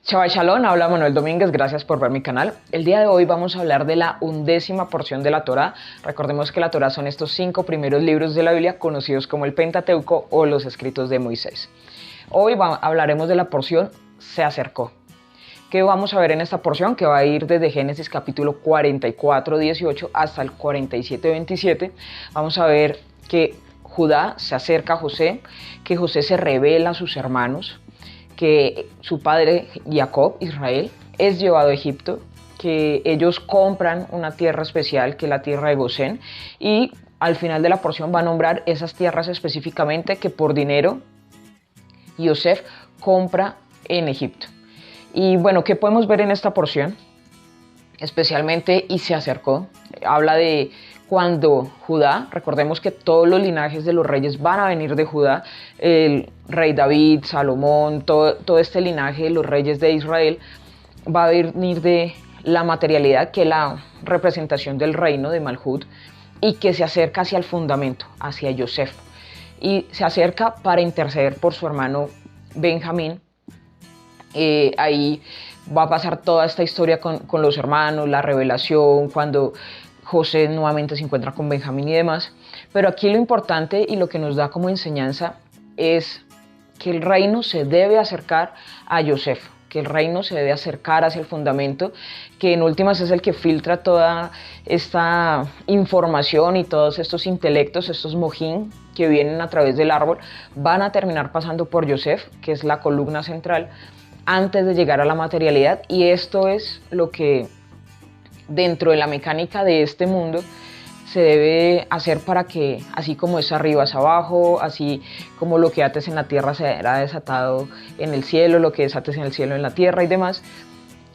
Shabbat Shalom, habla Manuel Domínguez, gracias por ver mi canal. El día de hoy vamos a hablar de la 11ª porción de la Torá. Recordemos que la Torá son estos 5 primeros libros de la Biblia conocidos como el Pentateuco o los escritos de Moisés. Hoy hablaremos de la porción Se acercó. ¿Qué vamos a ver en esta porción? Que va a ir desde Génesis capítulo 44, 18 hasta el 47, 27. Vamos a ver que Judá se acerca a José, que José se revela a sus hermanos, que su padre Jacob, Israel, es llevado a Egipto, que ellos compran una tierra especial, que es la tierra de Gosén, y al final de la porción va a nombrar esas tierras específicamente que por dinero Yosef compra en Egipto. Y bueno, ¿qué podemos ver en esta porción? Especialmente, y se acercó, habla de cuando Judá, recordemos que todos los linajes de los reyes van a venir de Judá, el rey David, Salomón, todo este linaje de los reyes de Israel va a venir de la materialidad, que es la representación del reino de Malhut, y que se acerca hacia el fundamento, hacia Yosef, y se acerca para interceder por su hermano Benjamín. Ahí va a pasar toda esta historia con los hermanos, la revelación, cuando José nuevamente se encuentra con Benjamín y demás. Pero aquí lo importante y lo que nos da como enseñanza es que el reino se debe acercar a Yosef, que el reino se debe acercar hacia el fundamento, que en últimas es el que filtra toda esta información y todos estos intelectos, estos mojín que vienen a través del árbol, van a terminar pasando por Yosef, que es la columna central, antes de llegar a la materialidad. Y esto es lo que dentro de la mecánica de este mundo se debe hacer para que, así como es arriba es abajo, así como lo que ates en la tierra será desatado en el cielo, lo que desates en el cielo en la tierra y demás,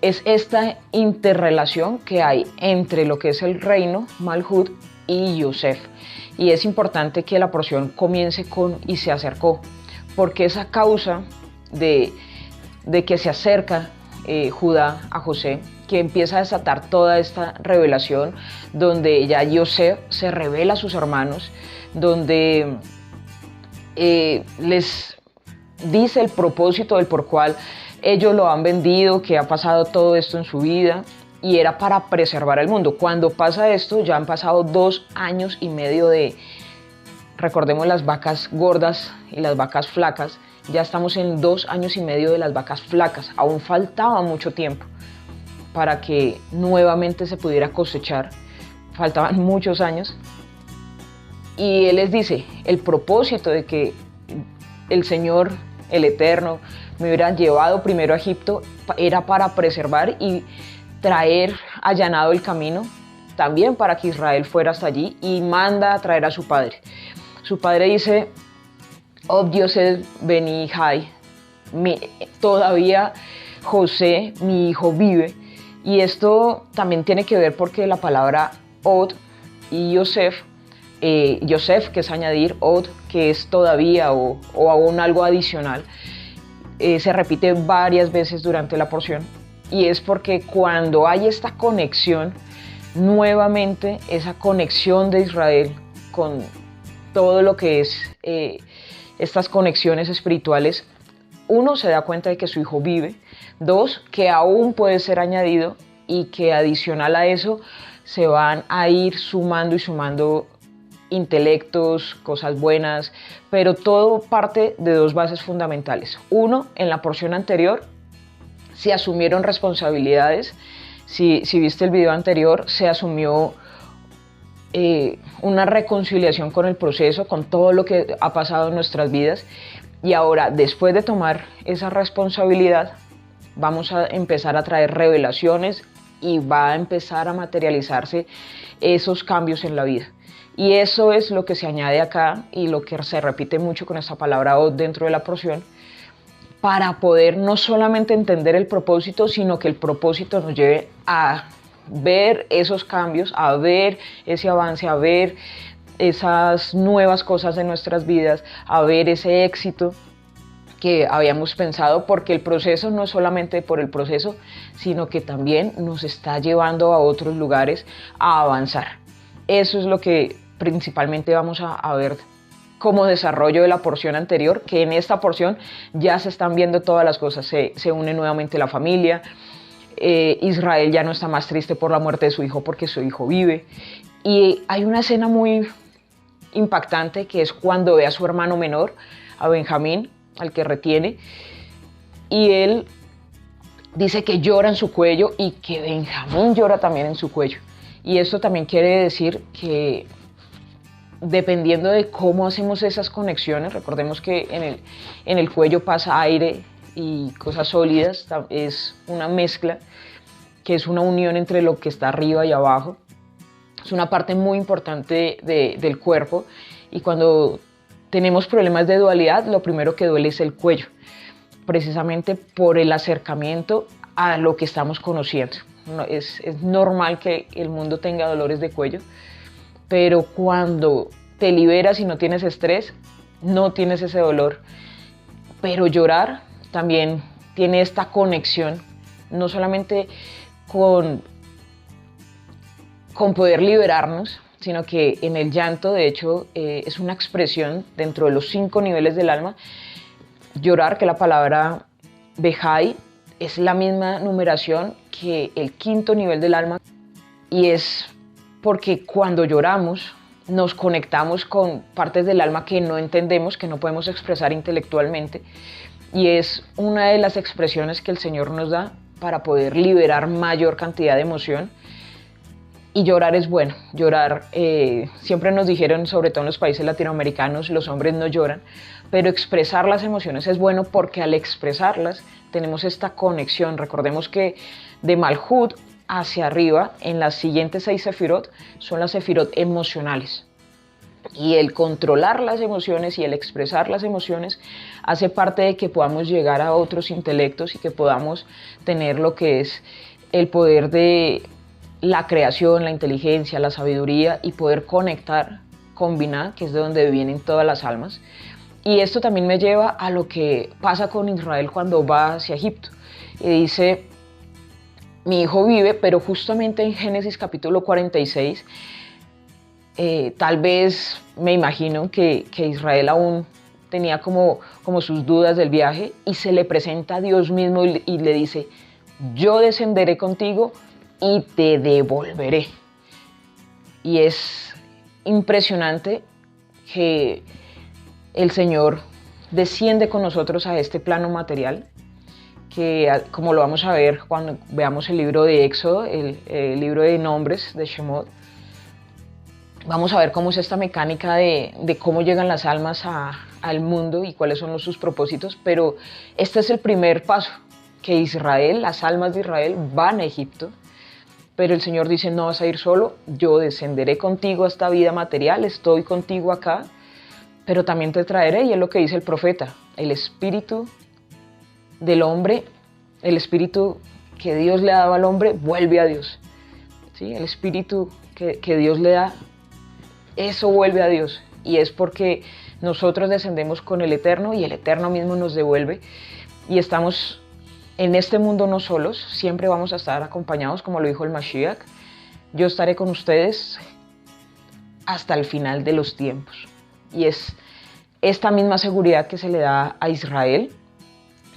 es esta interrelación que hay entre lo que es el reino, Malhut, y Yosef. Y es importante que la porción comience con y se acercó, porque esa causa de que se acerca Judá a José, que empieza a desatar toda esta revelación, donde ya Yosef se revela a sus hermanos, donde les dice el propósito del por cual ellos lo han vendido, que ha pasado todo esto en su vida, y era para preservar el mundo. Cuando pasa esto, ya han pasado 2 años y medio de, recordemos las vacas gordas y las vacas flacas, ya estamos en 2 años y medio de las vacas flacas, aún faltaba mucho tiempo para que nuevamente se pudiera cosechar, faltaban muchos años, y él les dice, el propósito de que el Señor, el Eterno, me hubiera llevado primero a Egipto era para preservar y traer allanado el camino, también para que Israel fuera hasta allí, y manda a traer a su padre. Su padre dice, Ob Yosef Beni Hai, todavía José, mi hijo, vive. Y esto también tiene que ver porque la palabra Od y Yosef, Yosef, que es añadir, Od, que es todavía o aún algo adicional, se repite varias veces durante la porción. Y es porque cuando hay esta conexión, nuevamente esa conexión de Israel con todo lo que es estas conexiones espirituales, uno, se da cuenta de que su hijo vive, 2, que aún puede ser añadido, y que adicional a eso se van a ir sumando y sumando intelectos, cosas buenas, pero todo parte de 2 bases fundamentales. Uno, en la porción anterior se asumieron responsabilidades. Si viste el video anterior, se asumió una reconciliación con el proceso, con todo lo que ha pasado en nuestras vidas. Y ahora, después de tomar esa responsabilidad, vamos a empezar a traer revelaciones y va a empezar a materializarse esos cambios en la vida. Y eso es lo que se añade acá y lo que se repite mucho con esta palabra Od dentro de la porción, para poder no solamente entender el propósito, sino que el propósito nos lleve a ver esos cambios, a ver ese avance, a ver esas nuevas cosas de nuestras vidas, a ver ese éxito que habíamos pensado, porque el proceso no es solamente por el proceso, sino que también nos está llevando a otros lugares a avanzar. Eso es lo que principalmente vamos a ver como desarrollo de la porción anterior, que en esta porción ya se están viendo todas las cosas, se une nuevamente la familia, Israel ya no está más triste por la muerte de su hijo porque su hijo vive, y hay una escena muy impactante que es cuando ve a su hermano menor, a Benjamín, al que retiene, y él dice que llora en su cuello y que Benjamín llora también en su cuello. Y esto también quiere decir que dependiendo de cómo hacemos esas conexiones, recordemos que en el cuello pasa aire y cosas sólidas, es una mezcla, que es una unión entre lo que está arriba y abajo. Es una parte muy importante del cuerpo, y cuando tenemos problemas de dualidad, lo primero que duele es el cuello, precisamente por el acercamiento a lo que estamos conociendo. Es normal que el mundo tenga dolores de cuello, pero cuando te liberas y no tienes estrés, no tienes ese dolor. Pero llorar también tiene esta conexión, no solamente con poder liberarnos, sino que en el llanto, de hecho, es una expresión dentro de los 5 niveles del alma. Llorar, que la palabra Behai, es la misma numeración que el 5.º nivel del alma, y es porque cuando lloramos nos conectamos con partes del alma que no entendemos, que no podemos expresar intelectualmente, y es una de las expresiones que el Señor nos da para poder liberar mayor cantidad de emoción. Y llorar es bueno. Llorar, siempre nos dijeron, sobre todo en los países latinoamericanos, los hombres no lloran, pero expresar las emociones es bueno porque al expresarlas tenemos esta conexión. Recordemos que de Malhut hacia arriba, en las siguientes 6 sefirot, son las sefirot emocionales. Y el controlar las emociones y el expresar las emociones hace parte de que podamos llegar a otros intelectos y que podamos tener lo que es el poder de la creación, la inteligencia, la sabiduría, y poder conectar con Binah, que es de donde vienen todas las almas. Y esto también me lleva a lo que pasa con Israel cuando va hacia Egipto. Y dice, mi hijo vive, pero justamente en Génesis capítulo 46, tal vez me imagino que Israel aún tenía como sus dudas del viaje, y se le presenta a Dios mismo y le dice, yo descenderé contigo y te devolveré. Y es impresionante que el Señor desciende con nosotros a este plano material, que como lo vamos a ver cuando veamos el libro de Éxodo, el libro de nombres de Shemot, vamos a ver cómo es esta mecánica de cómo llegan las almas al mundo y cuáles son sus propósitos. Pero este es el primer paso, que Israel, las almas de Israel van a Egipto, pero el Señor dice, no vas a ir solo, yo descenderé contigo a esta vida material, estoy contigo acá, pero también te traeré, y es lo que dice el profeta, el espíritu del hombre, el espíritu que Dios le ha dado al hombre, vuelve a Dios. ¿Sí? El espíritu que Dios le da, eso vuelve a Dios, y es porque nosotros descendemos con el Eterno, y el Eterno mismo nos devuelve, y estamos en este mundo no solos, siempre vamos a estar acompañados, como lo dijo el Mashiach, yo estaré con ustedes hasta el final de los tiempos. Y es esta misma seguridad que se le da a Israel,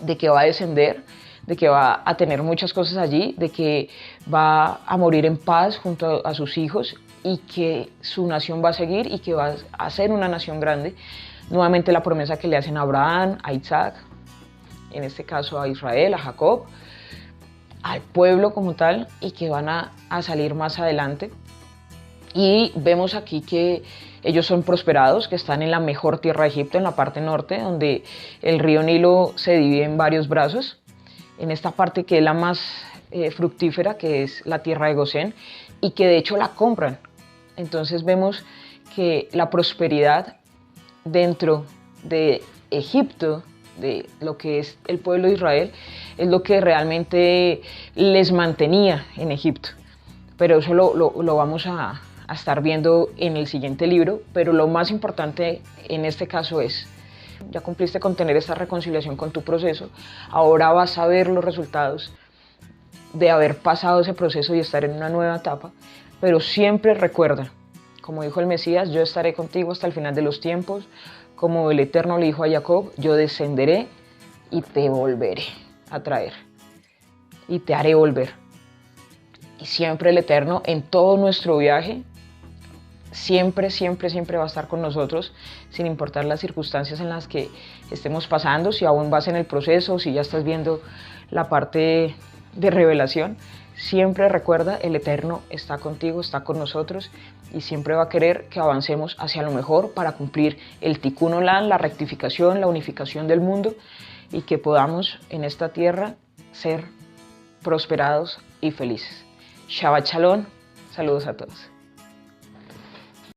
de que va a descender, de que va a tener muchas cosas allí, de que va a morir en paz junto a sus hijos, y que su nación va a seguir y que va a ser una nación grande. Nuevamente la promesa que le hacen a Abraham, a Isaac, en este caso a Israel, a Jacob, al pueblo como tal, y que van a salir más adelante. Y vemos aquí que ellos son prosperados, que están en la mejor tierra de Egipto, en la parte norte, donde el río Nilo se divide en varios brazos, en esta parte que es la más fructífera, que es la tierra de Gosén, y que de hecho la compran. Entonces vemos que la prosperidad dentro de Egipto, de lo que es el pueblo de Israel, es lo que realmente les mantenía en Egipto. Pero eso lo vamos a estar viendo en el siguiente libro. Pero lo más importante en este caso es, ya cumpliste con tener esta reconciliación con tu proceso, ahora vas a ver los resultados de haber pasado ese proceso y estar en una nueva etapa. Pero siempre recuerda Como dijo el Mesías, yo estaré contigo hasta el final de los tiempos. Como el Eterno le dijo a Jacob, yo descenderé y te volveré a traer. Y te haré volver. Y siempre el Eterno en todo nuestro viaje, siempre, siempre, siempre va a estar con nosotros, sin importar las circunstancias en las que estemos pasando, si aún vas en el proceso, si ya estás viendo la parte de revelación. Siempre recuerda, el Eterno está contigo, está con nosotros y siempre va a querer que avancemos hacia lo mejor para cumplir el Tikkun Olam, la rectificación, la unificación del mundo y que podamos en esta tierra ser prosperados y felices. Shabbat Shalom, saludos a todos.